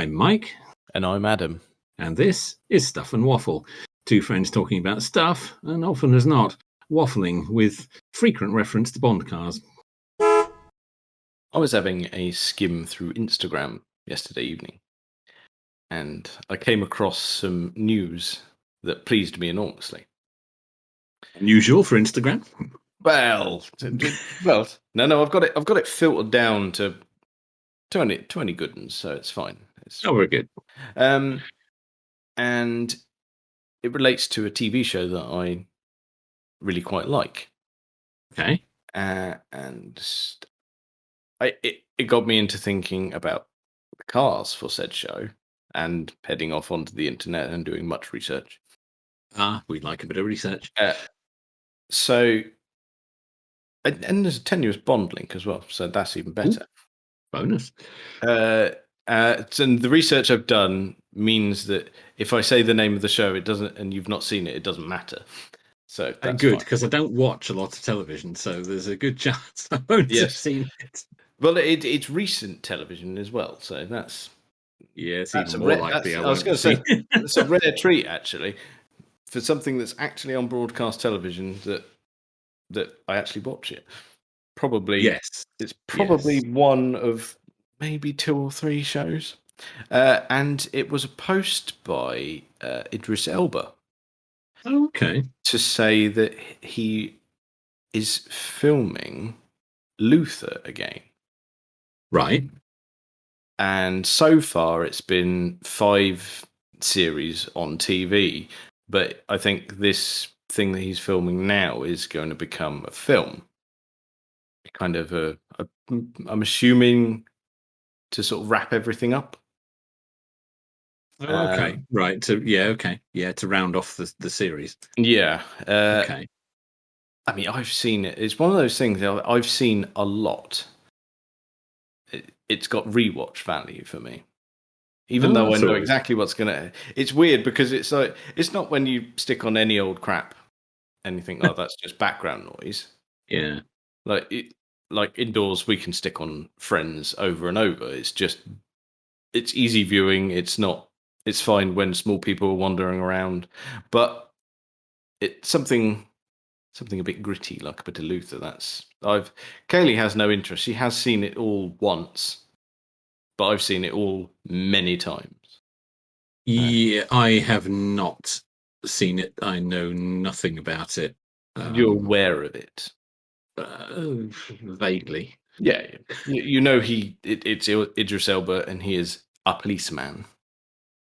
I'm Mike. And I'm Adam. And this is Stuff and Waffle. Two friends talking about stuff, and often as not, waffling with frequent reference to Bond cars. I was having a skim through Instagram yesterday evening, and I came across some news that pleased me enormously. Unusual for Instagram. Well, no, I've got it filtered down to 20 good ones, so it's fine. Oh, very good. And it relates to a TV show that I really quite like. Okay. And it got me into thinking about the cars for said show and heading off onto the internet and doing much research. We like a bit of research. And there's a tenuous Bond link as well, so that's even better. Ooh, bonus. And the research I've done means that if I say the name of the show, it doesn't, and you've not seen it, it doesn't matter. So that's good, because I don't watch a lot of television, so there's a good chance I won't have seen it. Well, it's recent television as well, so that's even more likely. I was going to say it's a rare treat actually for something that's actually on broadcast television that I actually watch it. Probably yes, it's probably one of maybe 2 or 3 shows, and it was a post by Idris Elba. Okay. To say that he is filming Luther again. Right. And so far it's been 5 series on TV, but I think this thing that he's filming now is going to become a film. Kind of I'm assuming to sort of wrap everything up. Oh, okay. Right. To round off the series. Yeah. Okay. I mean, I've seen it. It's one of those things that I've seen a lot. It's got rewatch value for me. Even though I know exactly what's going to... It's weird because it's like... It's not when you stick on any old crap and you think, oh, that's just background noise. Yeah. Like indoors, we can stick on Friends over and over. It's easy viewing. It's fine when small people are wandering around, but it's something a bit gritty, like a bit of Luther. Kaylee has no interest. She has seen it all once, but I've seen it all many times. Yeah, I have not seen it. I know nothing about it. You're aware of it? Vaguely. Yeah, you know it's Idris Elba, and he is a policeman.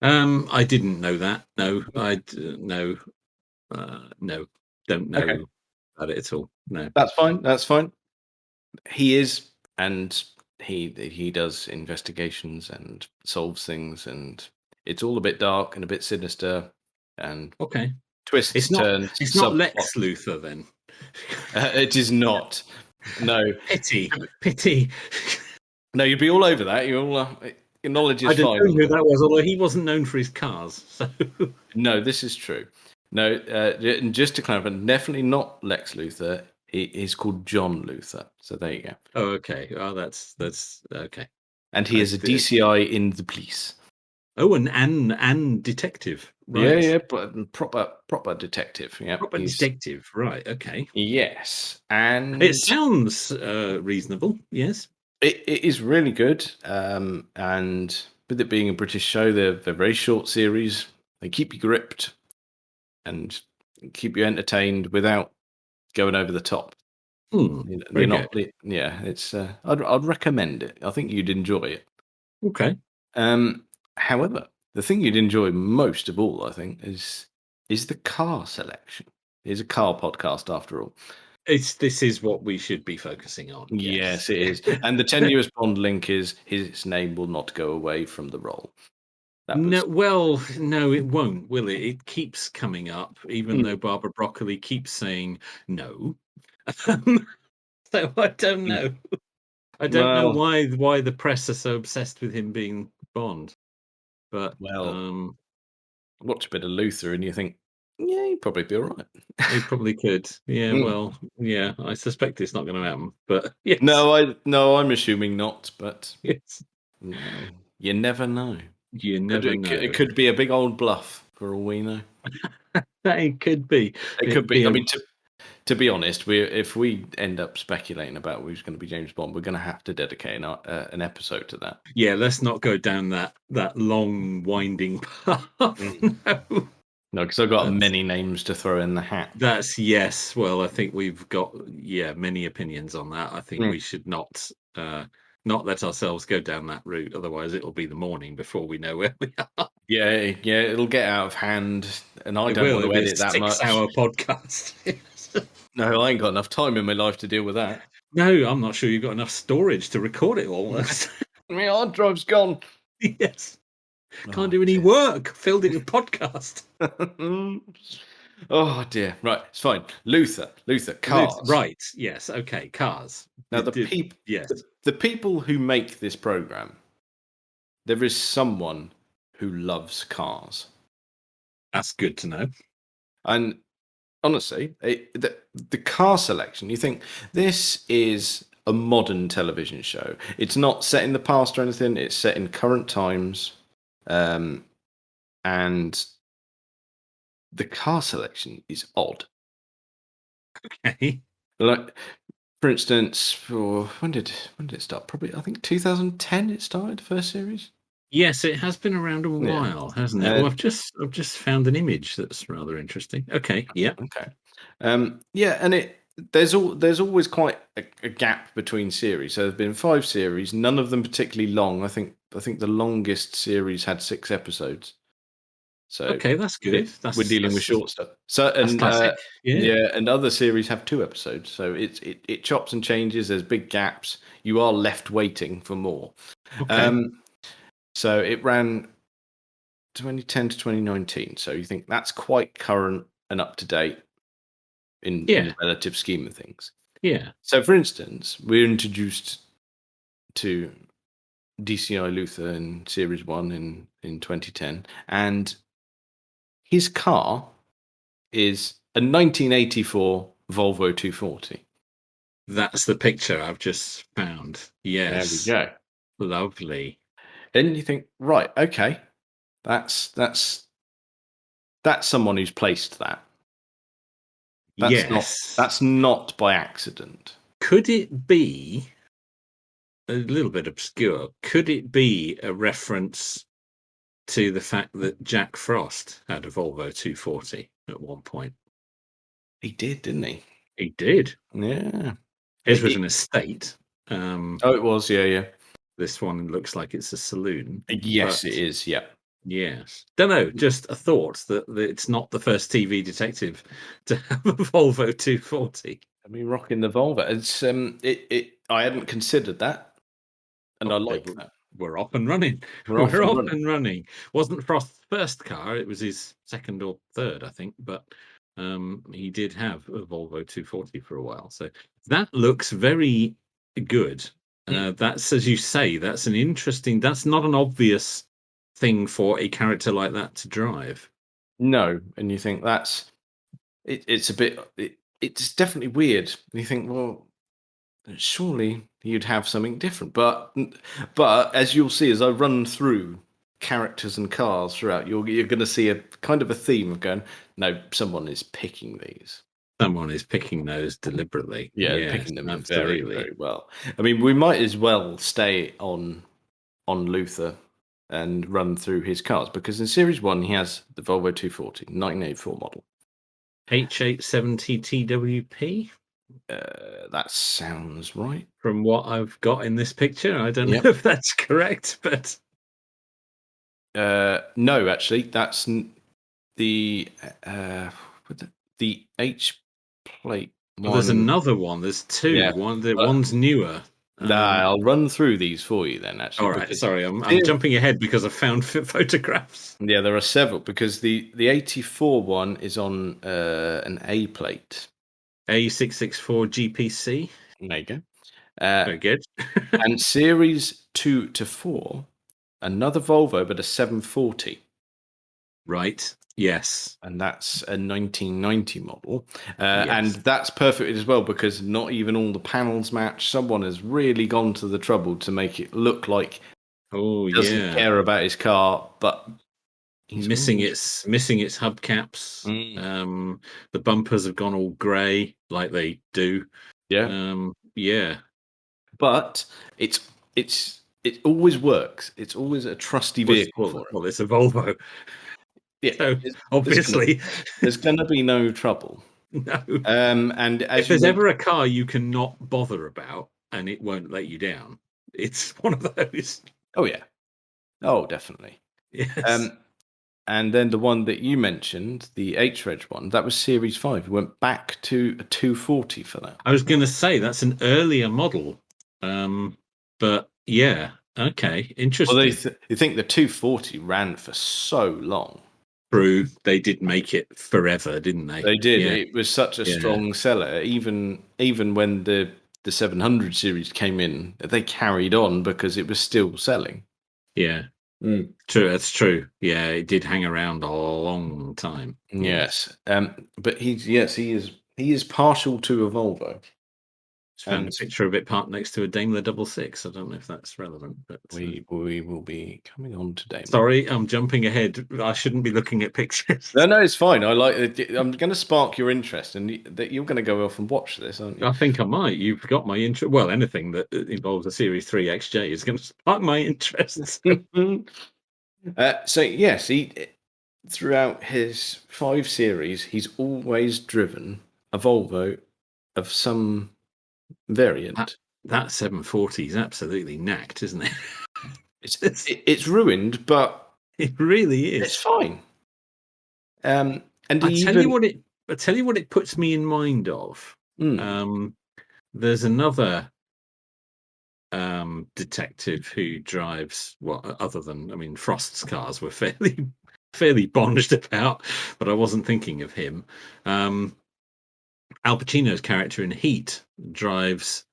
I didn't know that. No, no, don't know about it at all. No, that's fine. He is, and he does investigations and solves things, and it's all a bit dark and a bit sinister, and twists, turns. It's not Lex Luthor then. It is not. No. Pity. No, you'd be all over that. You all your knowledge is fine. I didn't know who that was, although he wasn't known for his cars. So. No, this is true. No, and just to clarify, definitely not Lex Luthor. He's called John Luthor. So there you go. Oh, okay. Oh, that's okay. And he is a DCI in the police. Oh, and detective. Right. Yeah, but proper detective. Yeah, proper detective. Right. Okay. Yes, and it sounds reasonable. Yes, it is really good. And with it being a British show, they're very short series. They keep you gripped and keep you entertained without going over the top. They're not. Yeah, it's. I'd recommend it. I think you'd enjoy it. Okay. However, the thing you'd enjoy most of all, I think, is the car selection. It's a car podcast, after all. This is what we should be focusing on. Yes, it is. And the tenuous Bond link is his name will not go away from the role. No, it won't, will it? It keeps coming up, even though Barbara Broccoli keeps saying no. So I don't know. I don't know why the press are so obsessed with him being Bond. But watch a bit of Luther and you think, yeah, he'd probably be all right. He probably could. Yeah, well, yeah, I suspect it's not going to happen. But yes. No, I'm assuming not. But yes. No, you never know. You never know. It could be a big old bluff for all we know. It could be. It could be. I mean, to be honest, if we end up speculating about who's going to be James Bond, we're going to have to dedicate an episode to that. Yeah, let's not go down that long winding path. No, because I've got many names to throw in the hat. Yes. Well, I think we've got many opinions on that. I think we should not let ourselves go down that route. Otherwise, it'll be the morning before we know where we are. Yeah, it'll get out of hand, and I don't want to edit that much. 6-hour podcast. No, I ain't got enough time in my life to deal with that. No, I'm not sure you've got enough storage to record it all. My hard drive's gone. Yes. Can't do any work. Filled it with podcast. Oh dear. Right, it's fine. Luther, cars. Right. Yes. Okay. Cars. Now the people who make this program, there is someone who loves cars. That's good to know. And honestly, the car selection, you think this is a modern television show. It's not set in the past or anything. It's set in current times. And the car selection is odd. Okay. Like, for instance, when did it start? Probably, I think 2010 it started, first series. Yes, it has been around a while, hasn't it? Well, I've just found an image that's rather interesting. Okay. Yeah. Okay. And there's always quite a gap between series. So there's been 5 series, none of them particularly long. I think the longest series had 6 episodes. So okay, that's good. We're dealing with short stuff. So and and other series have 2 episodes. So it chops and changes. There's big gaps. You are left waiting for more. Okay. So it ran 2010 to 2019. So you think that's quite current and up to date in the relative scheme of things. Yeah. So, for instance, we're introduced to DCI Luther in Series 1 in 2010, and his car is a 1984 Volvo 240. That's the picture I've just found. Yes. There we go. Lovely. And you think, right, okay, that's someone who's placed that. That's not by accident. Could it be a little bit obscure? Could it be a reference to the fact that Jack Frost had a Volvo 240 at one point? He did, didn't he? He did. Yeah. His was an estate. It was, yeah. This one looks like it's a saloon. Yes, it is, yeah. Yes. Don't know, just a thought that it's not the first TV detective to have a Volvo 240. I mean, rocking the Volvo. It's I hadn't considered that. And I like that. We're off and running. We're off and running. Wasn't Frost's first car, it was his second or third, I think, but he did have a Volvo 240 for a while. So that looks very good. That's, as you say, that's not an obvious thing for a character like that to drive. No, and you think it's a bit, it's definitely weird. And you think, well, surely you'd have something different. But as you'll see, as I run through characters and cars throughout, you're going to see a kind of a theme of going, no, someone is picking these. Someone is picking those deliberately. Yeah, picking them very, very well. I mean, we might as well stay on Luther and run through his cars, because in Series 1 he has the Volvo 240, 1984 model. H870 TWP? That sounds right. From what I've got in this picture. I don't know if that's correct, but... No, actually, that's the H plate one. There's another one. There's 2. Yeah. One's newer. I'll run through these for you then, actually. All right, sorry, I'm jumping ahead because I found photographs. Yeah, there are several, because the 84 one is on an A plate. A664 GPC. There you go. Very good. And Series 2 to 4, another Volvo, but a 740. Right. Yes. And that's a 1990 model. And that's perfect as well, because not even all the panels match. Someone has really gone to the trouble to make it look like Oh doesn't yeah. care about his car, but he's Missing always its hubcaps. Mm. The bumpers have gone all grey like they do. Yeah, Yeah. but it's it always works. It's always a trusty vehicle for him. Well, it's a Volvo, Yeah, so there's gonna obviously, there's gonna be no trouble. no. And If as you there's mentioned, ever a car you cannot bother about and it won't let you down, it's one of those. oh yeah, oh definitely. Yes. Um, and then the one that you mentioned, the H-Reg one, that was Series 5. We went back to a 240 for that. I was going to say that's an earlier model. But yeah, okay, Well, interesting. you think the 240 ran for so long. True, they did make it forever, didn't they? They did. Yeah, It was such a yeah, strong seller. Even when the 700 series came in, they carried on because it was still selling. yeah. True, that's true. Yeah, it did hang around a long time. Yes. But he is partial to a Volvo. Just found a And picture of it parked next to a Daimler double six. I don't know if that's relevant, but we will be coming on to Damon. sorry, I'm jumping ahead. I shouldn't be looking at pictures. No, it's fine. I like it. I'm going to spark your interest, and that you're going to go off and watch this, aren't you? I think I might. You've got my interest. Well, anything that involves a Series 3 XJ is going to spark my interest. So yes, he throughout his 5 series, he's always driven a Volvo of some variant. That 740 is absolutely knacked, isn't it? It's ruined, but It really it's is. fine. And I tell you what it puts me in mind of. There's another detective who drives, well, other than, I mean, Frost's cars were fairly bonged about, but I wasn't thinking of him. Al Pacino's character in Heat drives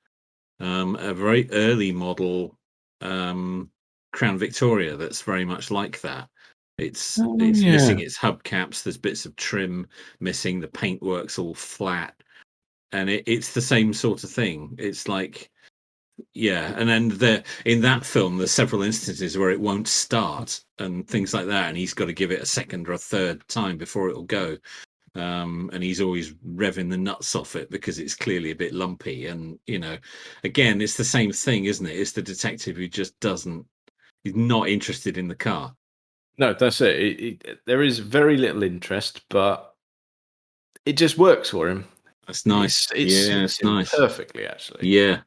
a very early model Crown Victoria that's very much like that. It's missing its hubcaps. There's bits of trim missing. The paintwork's all flat, and it's the same sort of thing. It's like, yeah, and then in that film, there's several instances where it won't start and things like that, and he's got to give it a second or a third time before it'll go. And he's always revving the nuts off it because it's clearly a bit lumpy. And again, it's the same thing, isn't it? It's the detective who just he's not interested in the car. No, that's it. There is very little interest, but it just works for him. That's nice. It suits him nice. perfectly, actually. Yeah.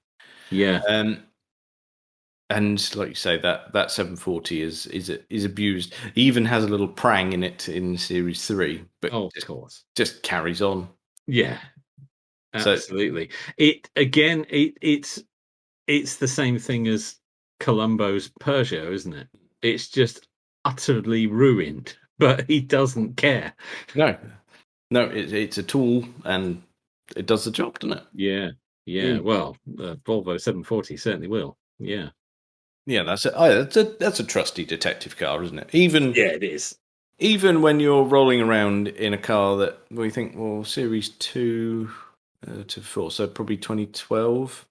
And like you say, that 740 is abused. He even has a little prang in it in Series 3, but of course, just carries on. Yeah, absolutely. It's the same thing as Columbo's Peugeot, isn't it? It's just utterly ruined, but he doesn't care. No, it's a tool and it does the job, doesn't it? Yeah. Well, the Volvo 740 certainly will. Yeah. Yeah, that's it. That's a trusty detective car, isn't it? It is. Even when you're rolling around in a car that we think, well, Series 2 to 4, so probably 2012.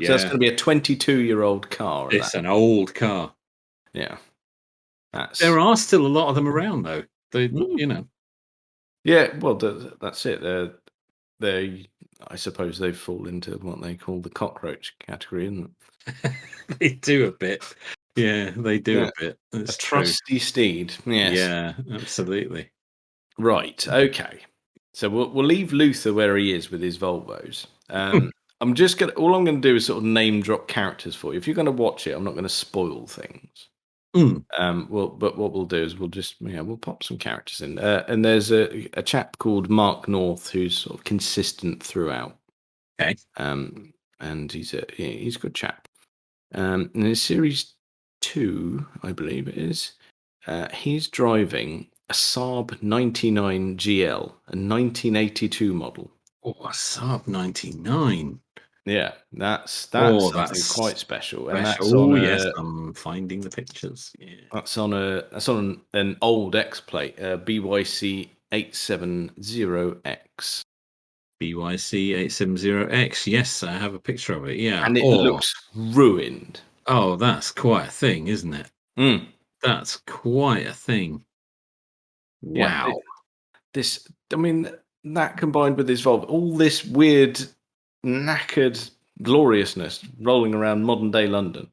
Yeah. So that's going to be a 22-year-old car. It's an old car. Yeah. There are still a lot of them around, though. Yeah, well, that's it. They, I suppose they fall into what they call the cockroach category, isn't it? They do a bit. Yeah, they do a bit. That's a trusty steed. Yes. Yeah, absolutely. Right. Okay. So we'll leave Luther where he is with his Volvos. I'm just all I'm going to do is sort of name drop characters for you. If you're going to watch it, I'm not going to spoil things. But what we'll do is we'll pop some characters in. And there's a chap called Mark North who's sort of consistent throughout. Okay. And he's a good chap. In his Series 2, I believe it is, he's driving a Saab 99 GL, a 1982 model. Oh, a Saab 99. Yeah, that's something quite special. And that's on yes, I'm finding the pictures. Yeah. That's on an old X plate, BYC 870X. BYC 870X. Yes, I have a picture of it. Yeah. And it looks ruined. Oh, that's quite a thing, isn't it? Mm. That's quite a thing. Yeah. Wow. This, I mean, that combined with this Volvo, all this weird, knackered gloriousness rolling around modern day London.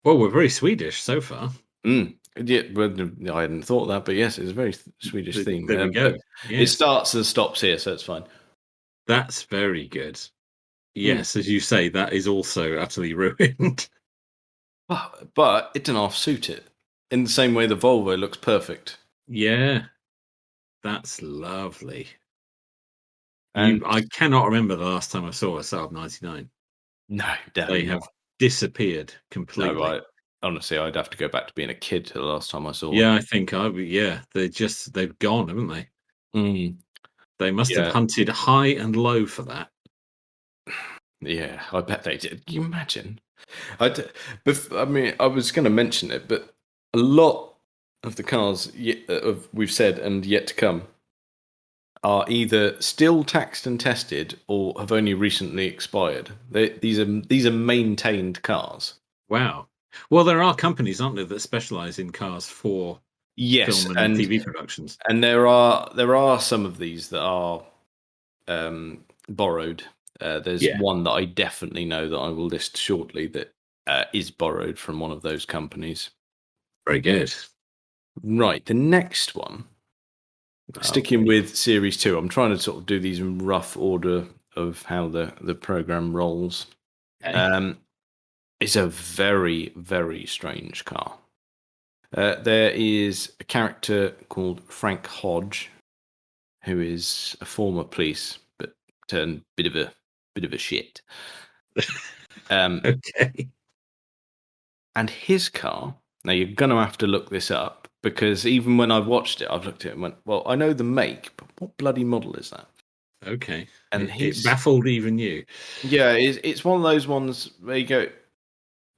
Well, we're very Swedish so far. Mm. Yeah, well, I hadn't thought that, but yes, it's a very Swedish theme. There we But go. it Yes. starts and stops here, so it's fine. That's very good. Mm. Yes, as you say, that is also utterly ruined. But it didn't half suit it. In the same way the Volvo looks perfect. Yeah, that's lovely. And I cannot remember the last time I saw a Saab 99. no, They not. have disappeared No, completely. right. Honestly, I'd have to go back to being a kid the last time I saw one. Yeah, I think yeah, they've gone, haven't they? Mm. They must have Yeah. hunted high and low for that. Yeah, I bet they did. Can you imagine? I mean, I was going to mention it, but a lot of the cars we've said and yet to come are either still taxed and tested or have only recently expired. These are maintained cars. Wow. Well, there are companies, aren't there, that specialize in cars for Yes, film and TV productions. and there are some of these that are borrowed. There's Yeah, one that I definitely know that I will list shortly that is borrowed from one of those companies. very good. Right, the next one, sticking Lovely. with Series 2, I'm trying to sort of do these in rough order of how the program rolls. Okay. Um, it's a very, very strange car. There is a character called Frank Hodge, who is a former police, but turned bit of a shit. Okay. And his car. Now you're going to have to look this up because even when I watched it, I've looked at it and went, "Well, I know the make, but what bloody model is that?" Okay. And It his, baffled even you. yeah, it's one of those ones where you go,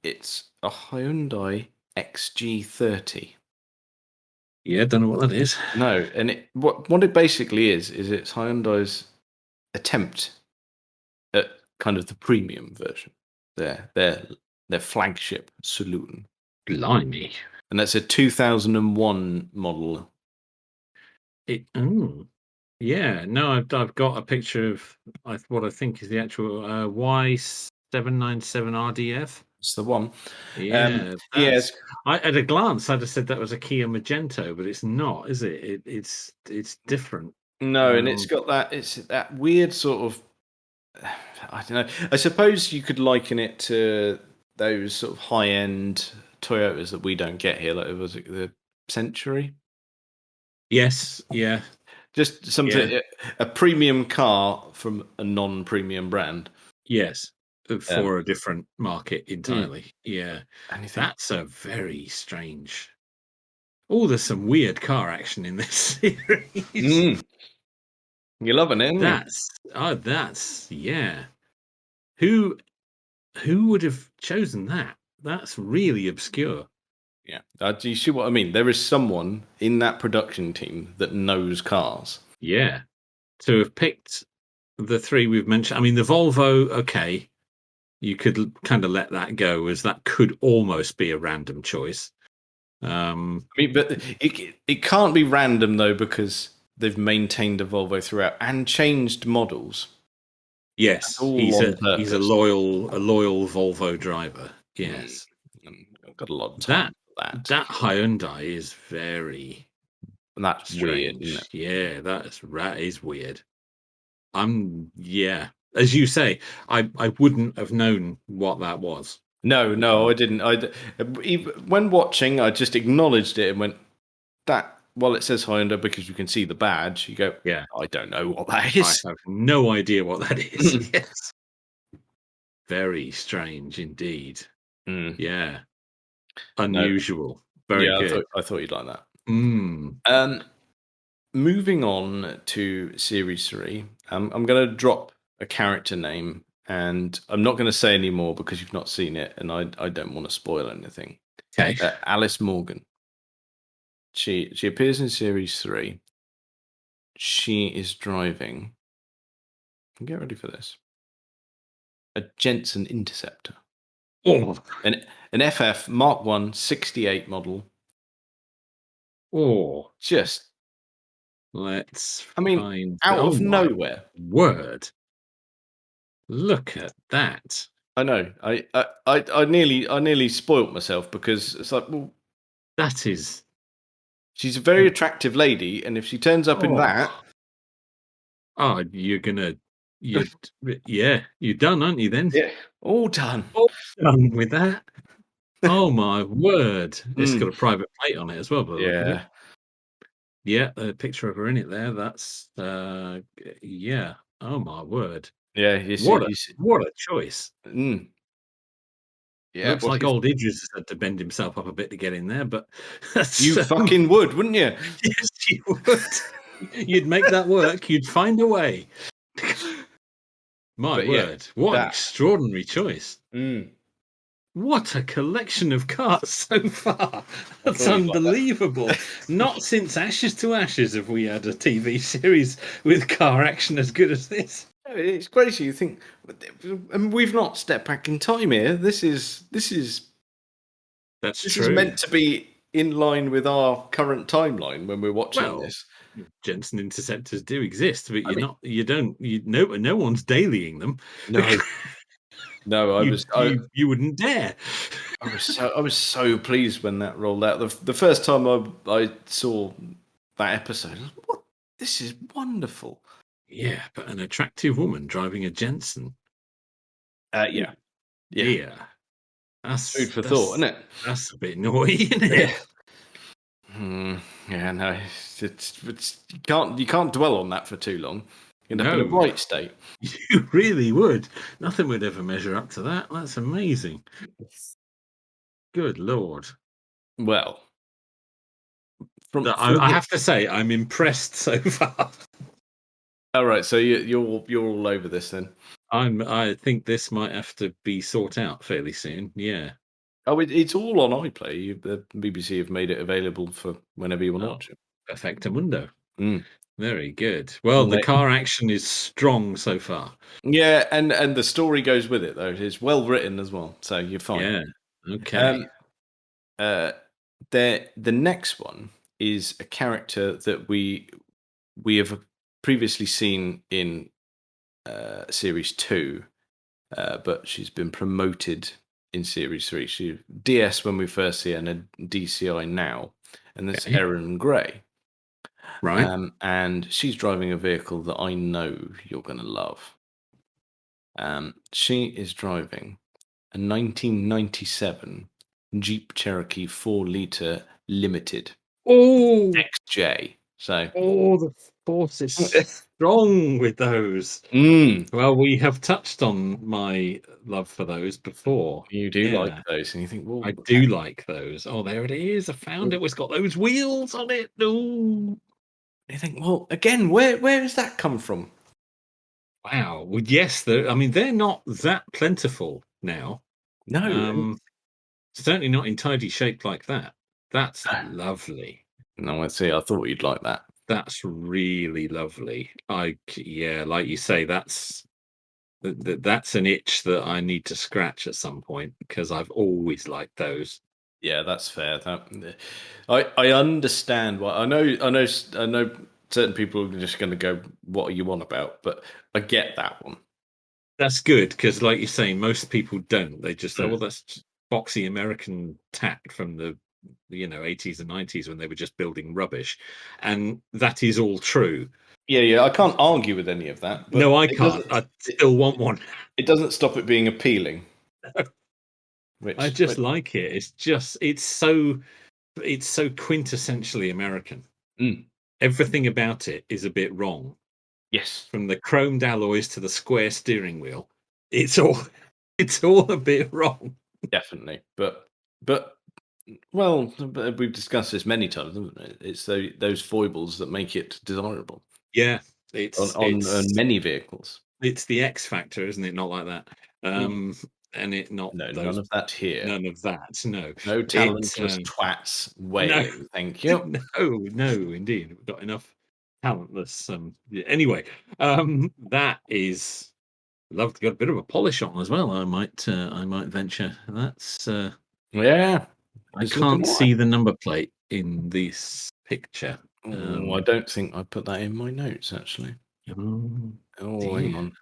it's a Hyundai Xg30. Yeah, don't know what that is. No, and what it basically is it's Hyundai's attempt at kind of the premium version, their flagship saloon, Blimey. and that's a 2001 model. Oh, yeah. No, I've got a picture of what I think is the actual Y797 RDF. It's the one. Yeah, Yes, at a glance, I'd have said that was a Kia Magento, but it's not, is it? It's different. no, and it's got that. It's that weird sort of. I don't know. I suppose you could liken it to those sort of high-end Toyotas that we don't get here. Like was it the Century? Yes, yeah, Just yeah, something, a premium car from a non-premium brand. yes, Um, for a different market mm, entirely. Yeah, and you think, that's a very strange. Oh, there's some weird car action in this series. mm, you're loving it, aren't you? That's yeah. Who who would have chosen that? That's really obscure. Yeah. Do you see what I mean? There is someone in that production team that knows cars. Yeah, to have picked the three we've mentioned. I mean, the Volvo. Okay, you could kind of let that go, as that could almost be a random choice. I mean, but it can't be random though because they've maintained a Volvo throughout and changed models. That's Yes, all on he's a purpose. loyal Volvo driver. Mm, Yes, I've got a lot of that time for that. that Hyundai is very And that's weird, isn't strange. it? Yeah, that is weird. Yeah, as you say, I wouldn't have known what that was. No, no, I didn't. When watching, I just acknowledged it and went, that, well, it says Hyundai because you can see the badge. You go, Yeah, I don't know what that I is. have no idea what that is. Yes, very strange indeed. Mm, Yeah, no, unusual. Very yeah, good. I thought you'd like that. Mm. Um, Moving on to series 3, I'm going to drop a character name, and I'm not going to say any more because you've not seen it, and I don't want to spoil anything. Okay. Alice Morgan. She appears in series 3. She is driving. Get ready for this. A Jensen Interceptor. Oh, An FF Mark 1 68 model. oh. Just, Let's I mean, find. out Oh of my nowhere. word! Look at that. I know. I nearly spoilt myself because it's like, well, That is. she's a very attractive lady, and if she turns up in that, Oh, oh, you're gonna. You. Yeah, you're done, aren't you? Then. yeah, all done. All done with that. Oh my word! It's got Mm, a private plate on it as well, by the look of it. yeah, Yeah, a picture of her in it there. That's yeah. Oh my word! yeah. What a choice! Mm, yeah. Looks Well, like old Idris has had to bend himself up a bit to get in there, but that's you fucking would, wouldn't you? yes, you would. You'd make that work. You'd find a way. My But yeah, word! What an that. extraordinary choice! Mm, What a collection of cars so far. I That's thought you'd like unbelievable. Not since Ashes to Ashes have we had a TV series with car action as good as this. No, it's crazy. You think, I mean, we've not stepped back in time here. That's This is true. meant to be in line with our current timeline when we're watching Well, this. Jensen interceptors do exist, but I mean, no one's dailying them. no, no. You wouldn't dare. I was so pleased when that rolled out. The first time I saw that episode, I was like, what? This is wonderful. Yeah, but an attractive woman driving a Jensen. Yeah, yeah. Yeah. Food for thought, isn't it? That's a bit naughty, isn't Yeah. it? Yeah, no, it's you can't dwell on that for too long. You end up in a No. right state. You really would. Nothing would ever measure up to that. That's amazing. Good Lord. Well, from I have to say, I'm impressed so far. all right, so you're all over this then. I think this might have to be sought out fairly soon. Yeah. Oh, it's all on iPlayer. The BBC have made it available for whenever you want to Oh, watch it. perfectamundo. Mm. Very good. Well, And the car action is strong so far. yeah, and the story goes with it though. It's well written as well, so you're fine. Yeah. Okay. Uh, the next one is a character that we have previously seen in series 2, but she's been promoted in series 3. She DS when we first see her, and a DCI now, and that's Okay. Erin Gray. Right. And she's driving a vehicle that I know you're going to love. She is driving a 1997 Jeep Cherokee 4-liter Limited Oh, XJ. So, the force is strong with those. mm, Well, we have touched on my love for those before. you do like Yeah, those, and you think, well, I do like those. Oh, there it is. I found it. It's got those wheels on it. Ooh. you think, well, again, where has that come from? Wow. Well, yes, they're not that plentiful now. No, Certainly not in tidy shape like that. That's lovely. no, I see. I thought you'd like that. That's really lovely. Yeah, like you say, that's an itch that I need to scratch at some point because I've always liked those. Yeah, that's fair. I understand why. I know. Certain people are just going to go, "What are you on about?" But I get that one. That's good because, like you say, most people don't. They just say, Mm. "Well, that's just boxy American tack from the 80s and 90s when they were just building rubbish," and that is all true. Yeah, yeah. I can't argue with any of that. But No, I can't. I still want one. it doesn't stop it being appealing. I just like it. It's so quintessentially American. Mm. Everything about it is a bit wrong. Yes, From the chromed alloys to the square steering wheel. It's all it's all a bit wrong. definitely. But well, we've discussed this many times, haven't we? It's those foibles that make it desirable Yeah, on many vehicles. it's the X factor, isn't it? Not like that. And it not No, those none of that here. none of that. No. No It talentless twats no, wailing. Thank you. no, indeed. We've got enough talentless. Anyway, that is. Love to get a bit of a polish on as well. I might venture. That's Yeah, I it's looking can't all right. see the number plate in this picture. Oh, I don't think I put that in my notes actually. Oh, Oh, hang dear. on.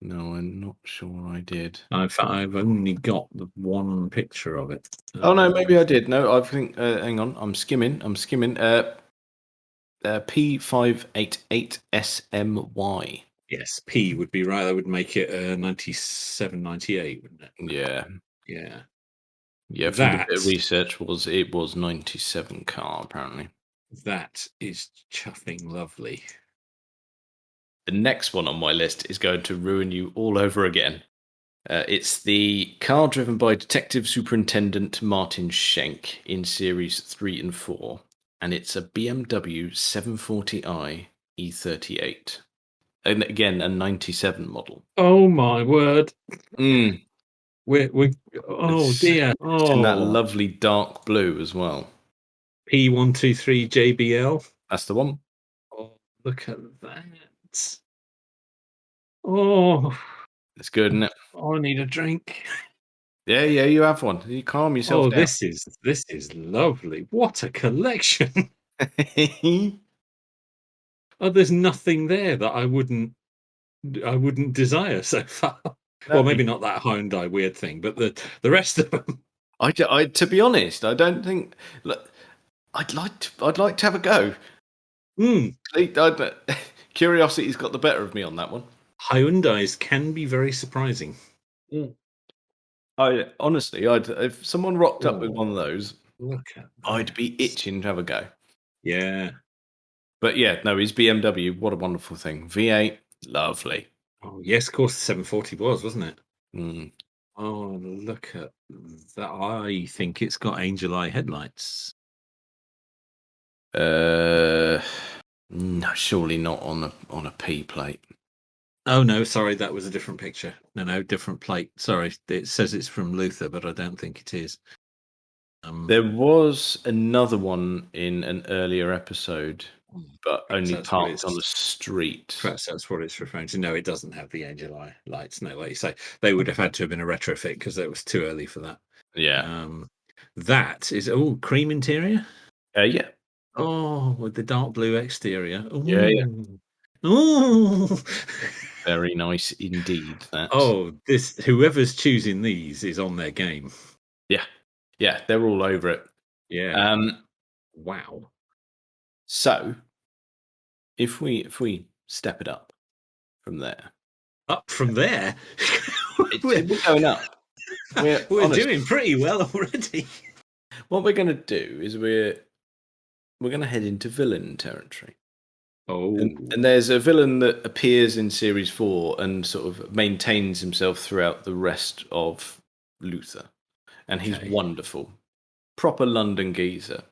No, I'm not sure I did. I've only got the one picture of it. Oh no, maybe I did. No, I think. Hang on, I'm skimming. P588SMY. Yes, P would be right. That would make it 97, 98, wouldn't it? Yeah, Yeah. yeah. From the bit of That research, it was 97 car apparently. that is chuffing lovely. The next one on my list is going to ruin you all over again. It's the car driven by Detective Superintendent Martin Schenk in Series 3 and 4, and it's a BMW 740i E38. And again, a 97 model. Oh my word. Mm, We're oh it's, dear. it's in that Oh, lovely dark blue as well. P123 JBL. That's the one. Oh, look at that. Oh, It's good, isn't it? I need a drink. Yeah, yeah, you have one. You calm yourself Oh, down. this is lovely. What a collection. Oh, there's nothing there that I wouldn't desire so far. No. Well, maybe not that Hyundai weird thing, but the rest of them. To be honest, I don't think. Look, I'd like to have a go. Mm. Curiosity's got the better of me on that one. Hyundais can be very surprising. I honestly, if someone rocked up with one of Oh, those, look at I'd be that. itching to have a go. Yeah. But yeah, no, his BMW, what a wonderful thing. V8, lovely. Oh, yes, of course, the 740 was, wasn't it? Mm. Oh, look at that. I think it's got angel eye headlights. No, surely not on a P plate. Oh, no, sorry, that was a different picture. No, different plate. Sorry, it says it's from Luther, but I don't think it is. There was another one in an earlier episode, but only That's what parked on it's. the street. Perhaps that's what it's referring to. No, it doesn't have the angel eye lights. No, like you say, they would have had to have been a retrofit because it was too early for that. Yeah. That is cream interior. Yeah. Oh, with the dark blue exterior. Yeah, yeah. Oh, Very nice indeed. That. oh, this whoever's choosing these is on their game. Yeah. Yeah, they're all over it. Yeah. Wow. So if we step it up from there. Up from there. We're going up. We're doing pretty well already. What we're gonna do is we're gonna head into villain territory. Oh. And there's a villain that appears in series 4 and sort of maintains himself throughout the rest of Luther. And he's wonderful. Proper London geezer.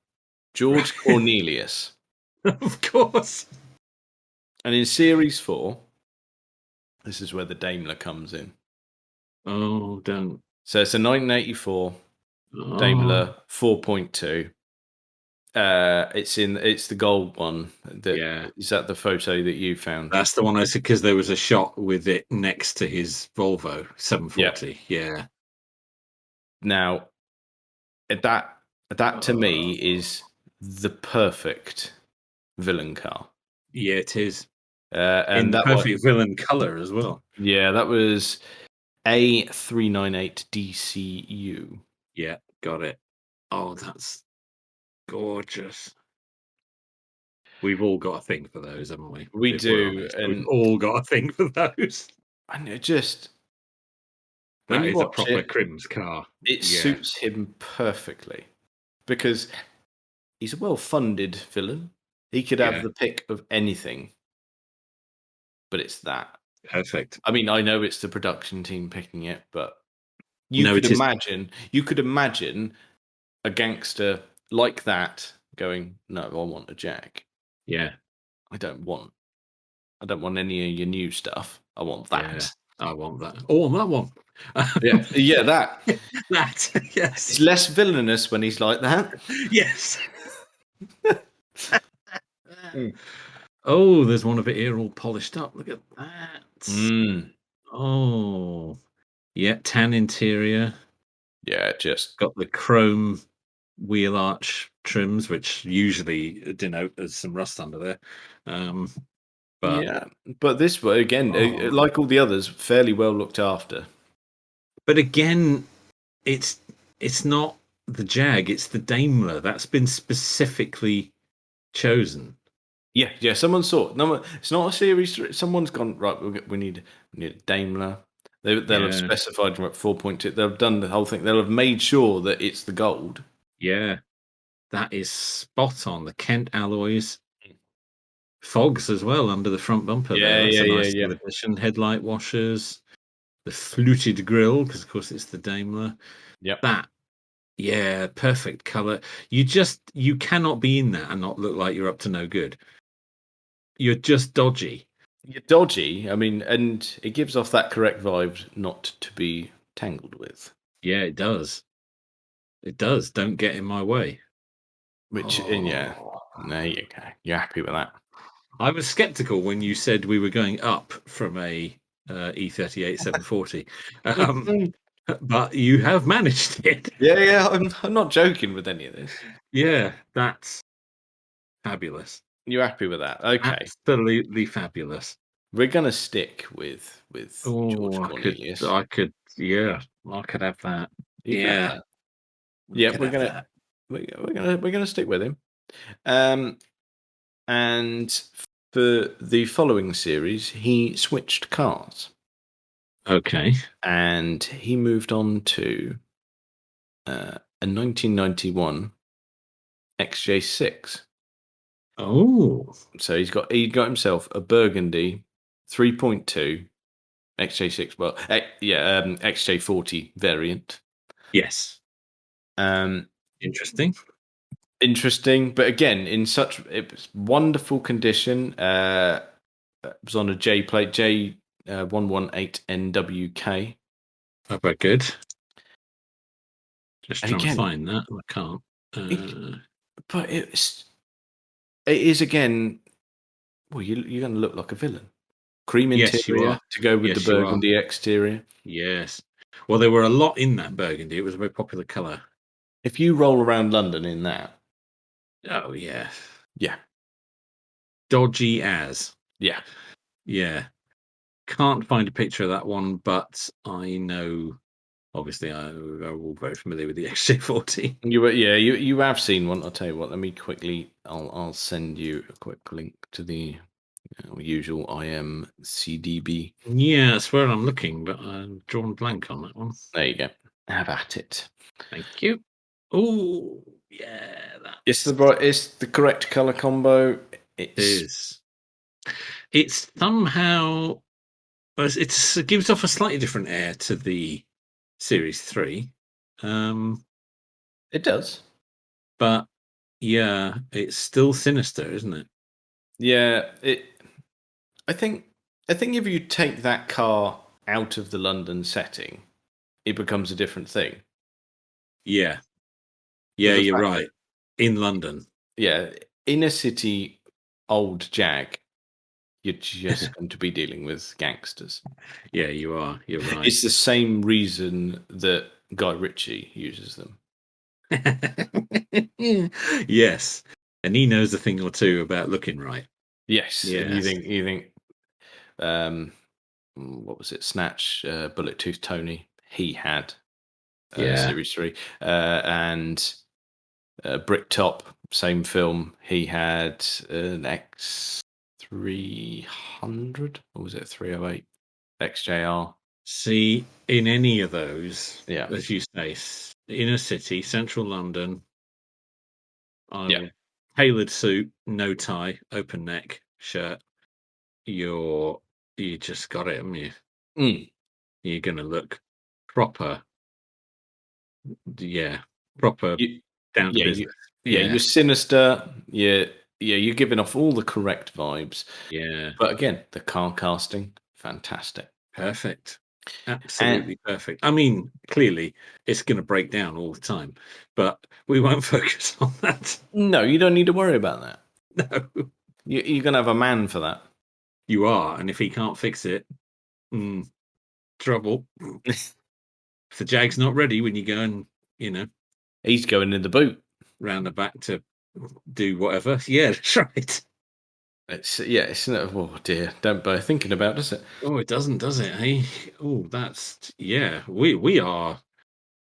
George Cornelius. Of course. And in series 4, this is where the Daimler comes in. Oh, don't. So it's a 1984 Daimler 4.2. It's the gold one. Is that the photo that you found? That's the one I said because there was a shot with it next to his Volvo 740. Yeah. Now, that to me is the perfect villain car. Yeah, it is. And in the that perfect villain color as well. Yeah, that was A398 DCU. Yeah, got it. Oh, that's gorgeous. We've all got a thing for those, haven't we? We do, and we've all got a thing for those. And it just That when you is a watch proper it, Crims car. it suits him perfectly because he's a well-funded villain. He could have the pick of anything, but it's that. Perfect. I mean, I know it's the production team picking it, but you could imagine a gangster like that going, "No, I want a Jag. Yeah. I don't want any of your new stuff. I want that. Yeah, I want that. Oh, that one. Yeah, that. That, yes. He's less villainous when he's like that. Yes. Oh, there's one of it here all polished up. Look at that. Oh, yeah, tan interior. Yeah, just Got the chrome wheel arch trims, which usually denote there's some rust under there. Um, but yeah. But this way again, oh, like all the others, fairly well looked after. but again, it's it's not the Jag, it's the Daimler. That's been specifically chosen. Yeah, yeah. Someone saw it. No, it's not a series. Someone's gone right. We need a Daimler. They'll have Yeah, specified what 4.2. They'll have done the whole thing. They'll have made sure that it's the gold. yeah, that is spot on. The Kent alloys, fogs as well under the front bumper there. Yeah, That's yeah, a yeah, nice yeah. little addition. Headlight washers, the fluted grille, because of course it's the Daimler. Yep. That, yeah, perfect color. You cannot be in that and not look like you're up to no good. You're just dodgy. You're dodgy. I mean, and it gives off that correct vibe not to be tangled with. Yeah, it does. It does. Don't get in my way. Which, and yeah, Oh. there you go. You're happy with that. I was skeptical when you said we were going up from a E38 740, but you have managed it. Yeah, yeah. I'm not joking with any of this. Yeah, that's fabulous. You're happy with that? Okay. Absolutely fabulous. We're gonna stick with George Oh, Cornelius. yeah, I could have that. You can have Yeah, that. I Yeah, could have that. we're gonna stick with him. Um, and for the following series, he switched cars Okay. and he moved on to a 1991 XJ6. Oh, So he got himself a Burgundy 3.2 XJ6. Well, XJ40 variant. yes. Um, Interesting. Interesting, but again, it was wonderful condition. It was on a J plate, J 118NWK. How about good? Just And trying to again, find that. I can't. it, but it is again. Well, you're going to look like a villain. Cream Yes, you interior are. to go with the Yes, you are. burgundy exterior. Yes. Well, there were a lot in that burgundy. It was a very popular color. If you roll around London in that, Oh, yeah. yeah, Dodgy as. yeah, Yeah. Can't find a picture of that one, but I know. Obviously, we're all very familiar with the XJ40. you have seen one. I'll tell you what. Let me quickly. I'll send you a quick link to the usual IMCDB. Yeah, that's where I'm looking, but I'm drawn blank on that one. There you go. Have at it. Thank you. Oh, yeah, that It's the correct color combo. is. It's somehow it gives off a slightly different air to the Series 3. It does. But yeah, it's still sinister, isn't it? Yeah, I think if you take that car out of the London setting, it becomes a different thing. Yeah. But Yeah, the you're fact right. In London. yeah, inner city old Jag, you're just going to be dealing with gangsters. Yeah, you are. You're right. It's the same reason that Guy Ritchie uses them. Yes. And he knows a thing or two about looking right. Yes, and Yes. you think, what was it? Snatch, Bullet Tooth Tony. He had Yeah. Series 3, and Bricktop, same film. He had an X300, or was it 308 XJR? See, in any of those, Yeah, as you say, inner city, central London, yeah. tailored suit, no tie, open neck shirt. You just got it, haven't you? Mm. You're gonna look proper, yeah, proper You, down to yeah, business. you're sinister. You're giving off all the correct vibes. Yeah, But again, the car casting, fantastic. perfect. And Absolutely perfect. I mean, clearly it's going to break down all the time, but we won't focus on that. no, you don't need to worry about that. No, You're going to have a man for that. you are, and if he can't fix it, mm, trouble. If the Jag's not ready when you go and, He's going in the boot. round the back to do whatever. Yeah, that's right. It's oh dear, don't bear thinking about, does it? Oh, it doesn't, does it? Hey, oh, we are.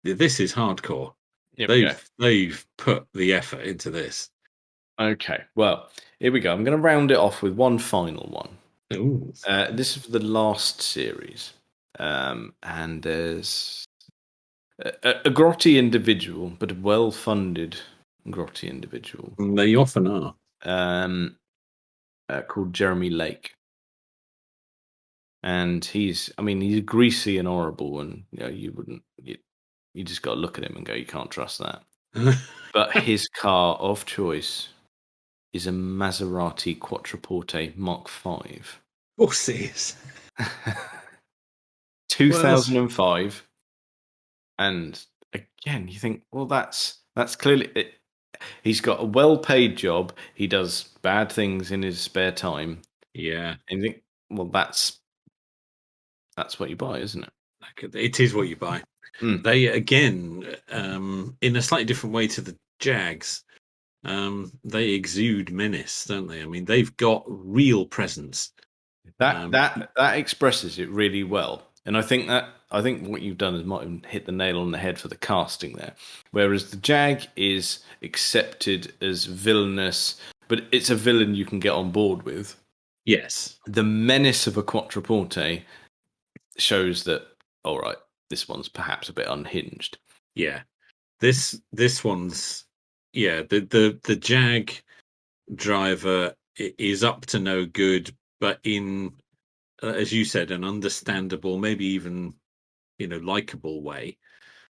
This is hardcore. Here we go. They've put the effort into this. Okay, well, here we go. I'm going to round it off with one final one. Ooh. This is for the last series, and there's a grotty individual, but a well-funded grotty individual. They often are. Called Jeremy Lake, and he's greasy and horrible, and you just got to look at him and go, you can't trust that. But his car of choice is a Maserati Quattroporte Mach 5. Of course it is. 2005. And again, you think, well, that's clearly it. He's got a well-paid job. He does bad things in his spare time. Yeah. And you think, well, that's what you buy, isn't it? It is what you buy. They, again, in a slightly different way to the Jags, they exude menace, don't they? I mean, they've got real presence. That expresses it really well. And I think what you've done is might have hit the nail on the head for the casting there. Whereas the Jag is accepted as villainous, but it's a villain you can get on board with. Yes. The menace of a Quattroporte shows that, all right, this one's perhaps a bit unhinged. Yeah. This one's, yeah, the Jag driver is up to no good, but in, as you said, an understandable, maybe even, likable way.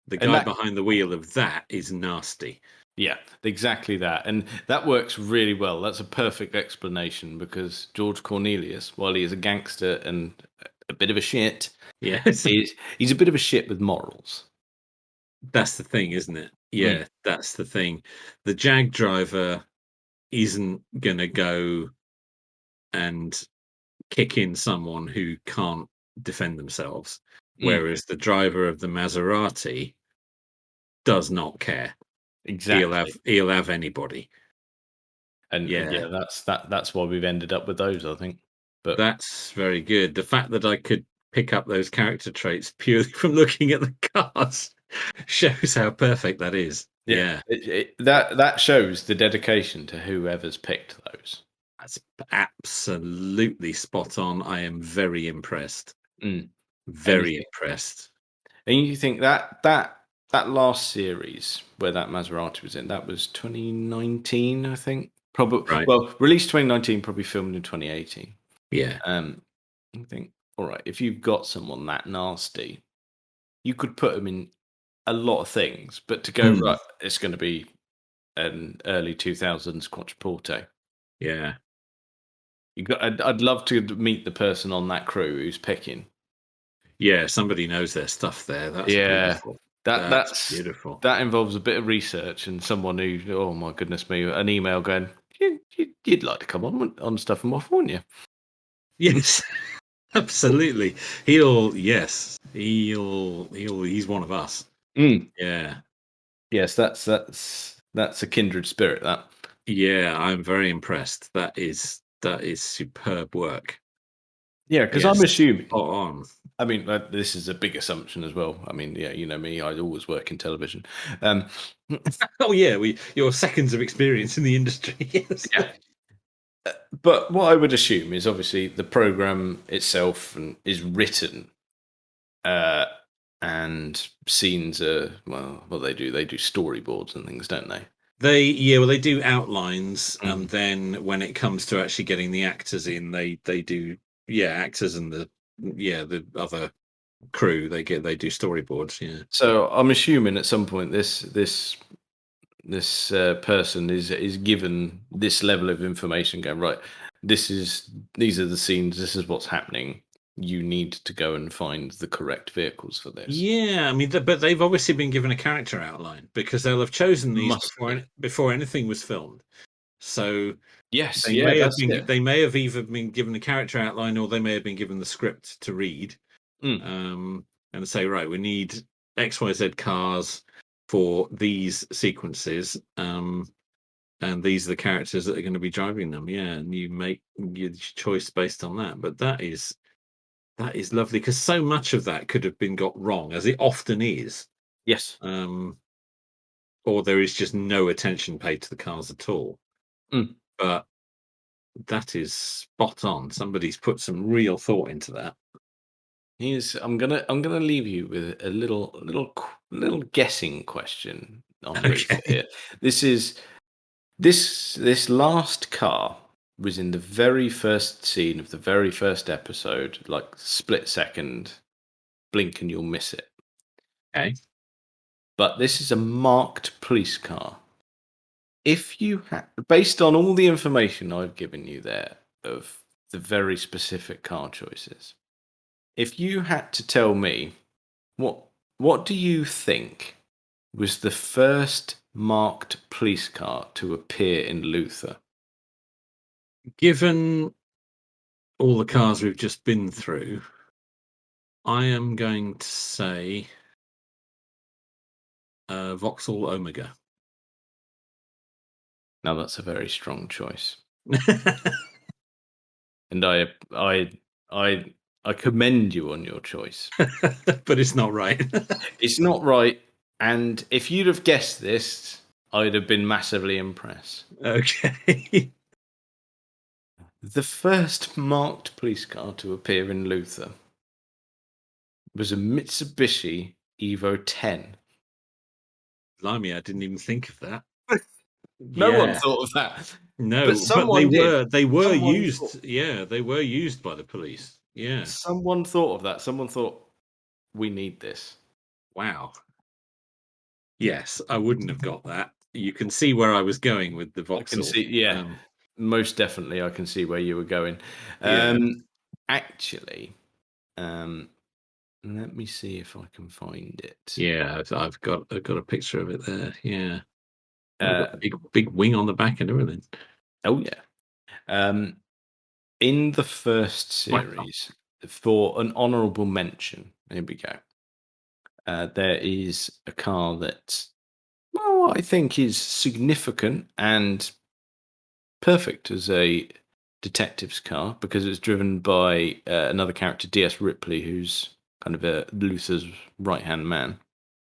The guy behind the wheel of that is nasty. Yeah, exactly that. And that works really well. That's a perfect explanation, because George Cornelius, while he is a gangster and a bit of a shit, yes, he's a bit of a shit with morals. That's the thing, isn't it? Yeah, that's the thing. The Jag driver isn't going to go and kick in someone who can't defend themselves, whereas the driver of the Maserati does not care. Exactly. He'll have anybody. And yeah, that's why we've ended up with those, I think. But that's very good. The fact that I could pick up those character traits purely from looking at the cars shows how perfect that is. Yeah. That shows the dedication to whoever's picked those. That's absolutely spot on. I am very impressed. Very impressed. And you think that last series where that Maserati was in, that was 2019, I think. Probably, right. Well, released 2019, probably filmed in 2018. Yeah. I think, all right, if you've got someone that nasty, you could put them in a lot of things, but to go, right, it's going to be an early 2000s Quattroporte. Yeah. I'd love to meet the person on that crew who's picking. Yeah, somebody knows their stuff there. That's beautiful. That's beautiful. That involves a bit of research and someone who, oh my goodness me, an email going, you'd like to come on Stuff and Waffle, wouldn't you? Yes, absolutely. He's one of us. Yeah. Yes, that's a kindred spirit. That. Yeah, I'm very impressed. That is superb work. Yeah, because I'm assuming. On. I mean, this is a big assumption as well. I mean, yeah, you know me, I always work in television. Oh yeah, your seconds of experience in the industry. Yes. Yeah. But what I would assume is obviously the program itself is written, and scenes are what they do. They do storyboards and things, don't they? They do outlines, and then when it comes to actually getting the actors in, they do actors and the other crew. They do storyboards. Yeah. So I'm assuming at some point this person is given this level of information. Going, right, these are the scenes. This is what's happening. You need to go and find the correct vehicles for this. Yeah, I mean, but they've obviously been given a character outline, because they'll have chosen these before anything was filmed. So yes, they may have either been given a character outline, or they may have been given the script to read. Mm. and say, right, we need XYZ cars for these sequences, and these are the characters that are going to be driving them. Yeah, and you make your choice based on that. But that is lovely, because so much of that could have been got wrong, as it often is. Yes. Um, or there is just no attention paid to the cars at all. Mm. But that is spot on. Somebody's put some real thought into that. I'm gonna leave you with a little guessing question on Luther Okay. here. This is this last car was in the very first scene of the very first episode, like split second, blink and you'll miss it. Okay. But this is a marked police car. If you had, based on all the information I've given you there of the very specific car choices, if you had to tell me what what do you think was the first marked police car to appear in Luther? Given all the cars we've just been through, I am going to say Vauxhall Omega. Now that's a very strong choice, and I I commend you on your choice. But it's not right. It's not right, and if you'd have guessed this, I'd have been massively impressed. Okay. The first marked police car to appear in Luther was a Mitsubishi Evo 10. Blimey, I didn't even think of that. No one Yeah. thought of that, but No, but they someone did. were they were Someone thought. used. Yeah, they were used by the police. Yeah. Someone thought of that. Someone thought we need this. Wow. Yes, I wouldn't have got that. You can see where I was going with the I can Vauxhall. see. Yeah, most definitely. I can see where you were going. Yeah. Actually, um, let me see if I can find it. Yeah, I've got a picture of it there. Yeah. I've got Uh, a big wing on the back and everything. oh yeah. Um, in the first Wow. series, for an honourable mention, here we go. There is a car that, well, I think is significant and perfect as a detective's car because it's driven by another character, D.S. Ripley, who's kind of a Luther's right hand man.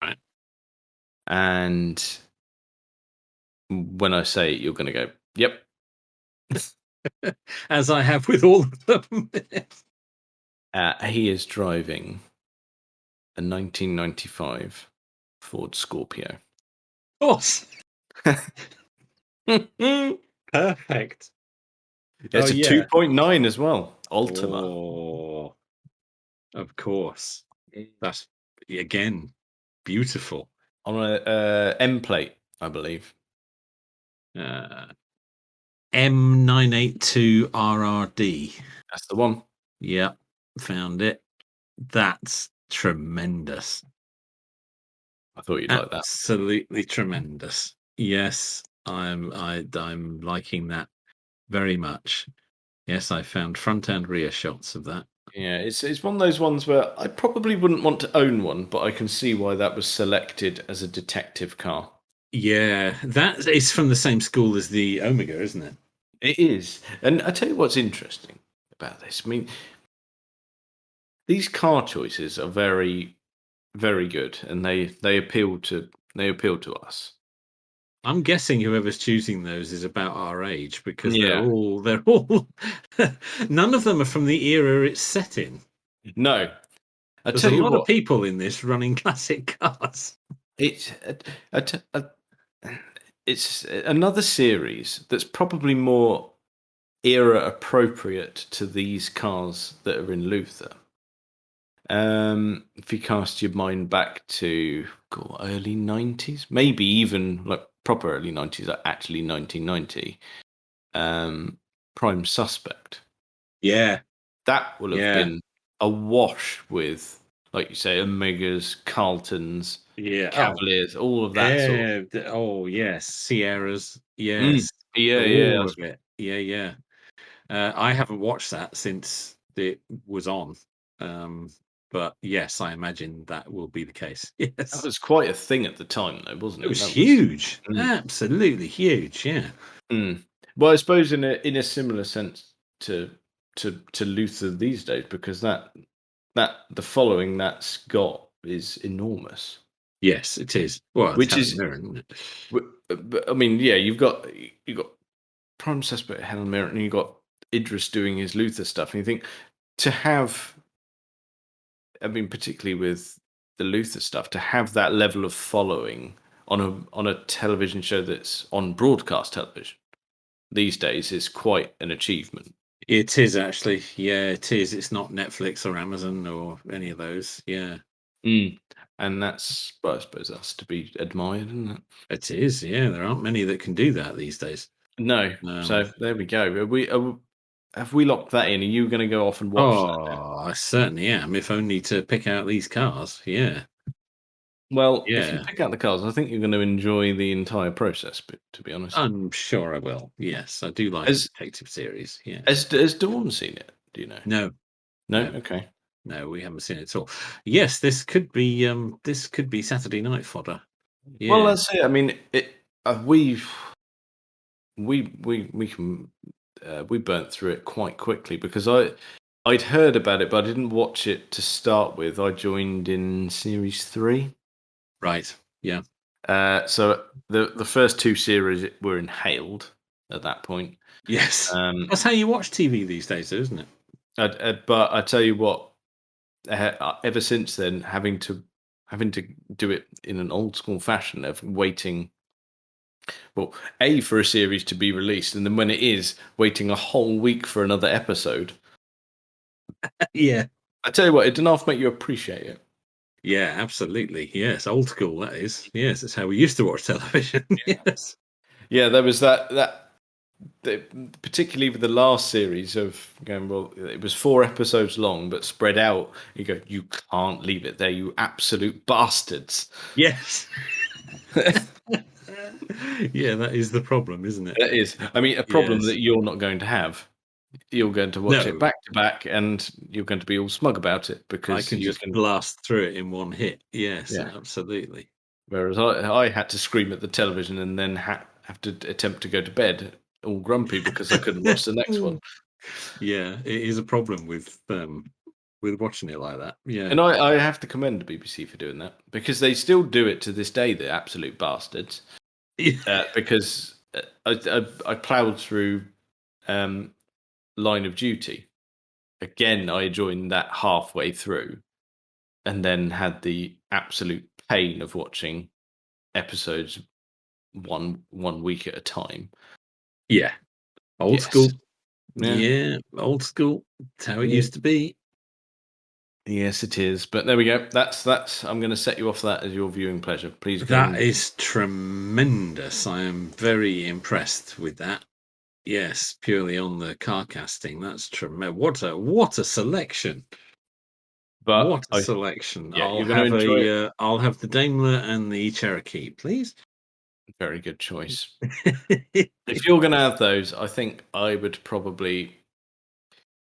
Right. And when I say it, you're going to go, yep. As I have with all of them. He is driving a 1995 Ford Scorpio. Of course. Perfect. Oh It's a yeah. 2.9 as well, Ultima. Oh, of course. That's again beautiful. On a M plate, I believe. Uh, M982RRD. That's the one. Yep, found it. That's tremendous. I thought you'd like that. Absolutely tremendous. Yes, I'm liking that very much. Yes, I found front and rear shots of that. Yeah, it's one of those ones where I probably wouldn't want to own one, but I can see why that was selected as a detective car. Yeah, that is from the same school as the Omega, isn't it? It is. And I tell you what's interesting about this. I mean, these car choices are very, very good, and they appeal to us. I'm guessing whoever's choosing those is about our age, because they're Yeah. all they're all none of them are from the era it's set in. No, I There's a tell you lot of what, people in this running classic cars. it's a, it's another series that's probably more era appropriate to these cars that are in Luther. If you cast your mind back to early 90s, maybe even like proper early 90s, like actually 1990, Prime Suspect. Yeah, That will have yeah, been awash with, like you say, Omegas, Carltons, yeah. Oh, Cavaliers, all of that sort of. yeah. Oh, yes. Sierras. Mm, Yes, yeah, yeah. all of it. Yeah, yeah. I haven't watched that since it was on. Um, But yes, I imagine that will be the case. That Yes. was quite a thing at the time, though, wasn't It it? was That was. huge. Mm, Absolutely huge, yeah. mm. Well, I suppose in a similar sense to Luther these days, because that the following that's got is enormous. Yes, it is. Well, it's Which Helen is, Mirren, isn't it? I mean, yeah, you've got prime suspect Helen Mirren, and you've got Idris doing his Luther stuff, and you think to have, I mean, particularly with the Luther stuff, to have that level of following on a television show that's on broadcast television these days is quite an achievement. It is actually. Yeah, it is. It's not Netflix or Amazon or any of those. Yeah. Mm. And that's, well, I suppose that's to be admired, isn't it? It is, yeah. There aren't many that can do that these days. No. Um, So there we go. Have we locked that in? Are you going to go off and watch that now? oh, I certainly am, if only to pick out these cars. Yeah. Well, if you Yeah. pick out the cars, I think you're going to enjoy the entire process, but to be honest. I'm sure I will. Yes, I do like a Has detective series. Yeah. has Dawn seen it? Do you know? No, No? no, Okay. no, we haven't seen it at all. Yes, this could be Saturday night fodder. Well, Yeah. that's it. I mean, we can we burnt through it quite quickly because I'd heard about it, but I didn't watch it to start with. I joined in series 3. Right. Yeah. So the first 2 series were inhaled at that point. Yes. Um, That's how you watch TV these days, though, isn't it? but I tell you what, ever since then, having to do it in an old school fashion of waiting, well, for a series to be released, and then when it is, waiting a whole week for another episode. Yeah. I tell you what, it didn't half make you appreciate it. Yeah, absolutely. Yes, old school, that is. Yes, it's how we used to watch television. Yes. Yeah, there was particularly with the last series of going, well, it was 4 episodes long, but spread out. You go, you can't leave it there, you absolute bastards. Yes. Yeah, that is the problem, isn't it? It is. I mean, a problem Yes. that you're not going to have. You're going to watch it No, back to back, and you're going to be all smug about it I because can you just can. blast through it in one hit. Yes, Yeah. absolutely. Whereas I had to scream at the television and then have to attempt to go to bed all grumpy because I couldn't watch the next one. Yeah, it is a problem with watching it like that. Yeah. And I have to commend the BBC for doing that because they still do it to this day. The absolute bastards. Because I ploughed through Line of Duty. Again, I joined that halfway through, and then had the absolute pain of watching episodes one week at a time. Yeah. Old Yes. school. Yeah. Yeah, old school. That's how it Yeah. used to be. Yes, it is. But there we go. That's. I'm going to set you off that as your viewing pleasure. Please go. That is tremendous. I am very impressed with that. Yes, purely on the car casting. That's tremendous. What a selection. But What a selection. yeah, you're going to enjoy it. I'll have the Daimler and the Cherokee, please. Very good choice. If you're going to have those, I think I would probably.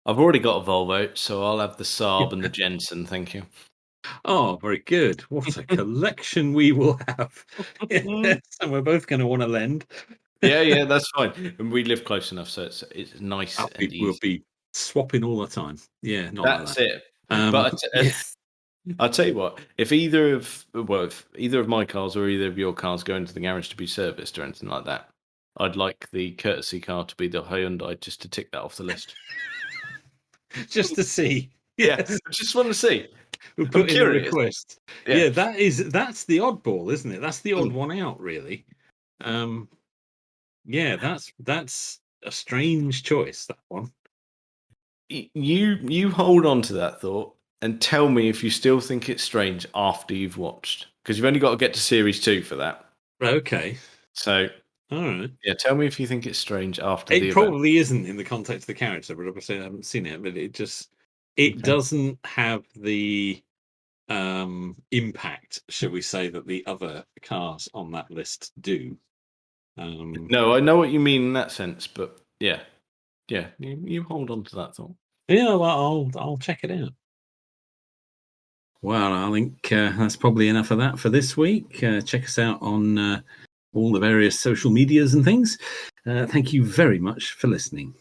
I've already got a Volvo, so I'll have the Saab and the Jensen. Thank you. Oh, very good. What a collection we will have. Yes, and we're both going to want to lend. Yeah, that's fine. And we live close enough, so it's nice and We'll easy. be swapping all the time. Yeah, not like That's that. it. But Yeah. I'll tell you what, if either of my cars or either of your cars go into the garage to be serviced or anything like that, I'd like the courtesy car to be the Hyundai, just to tick that off the list. Just to see. Yeah, Yes. I just want to see. We'll I'm put in a curious. request. Yeah. Yeah, that's the oddball, isn't it? That's the odd one out, really. Yeah, that's a strange choice, that one. You hold on to that thought and tell me if you still think it's strange after you've watched, because you've only got to get to series 2 for that. Okay. So, all right. Yeah, tell me if you think it's strange after It the probably isn't in the context of the character, but obviously I haven't seen it. But it doesn't have the impact, shall we say, that the other cars on that list do. No, I know what you mean in that sense, but yeah, you hold on to that thought. Yeah, well, I'll check it out. Well, I think that's probably enough of that for this week. Check us out on all the various social medias and things. Thank you very much for listening.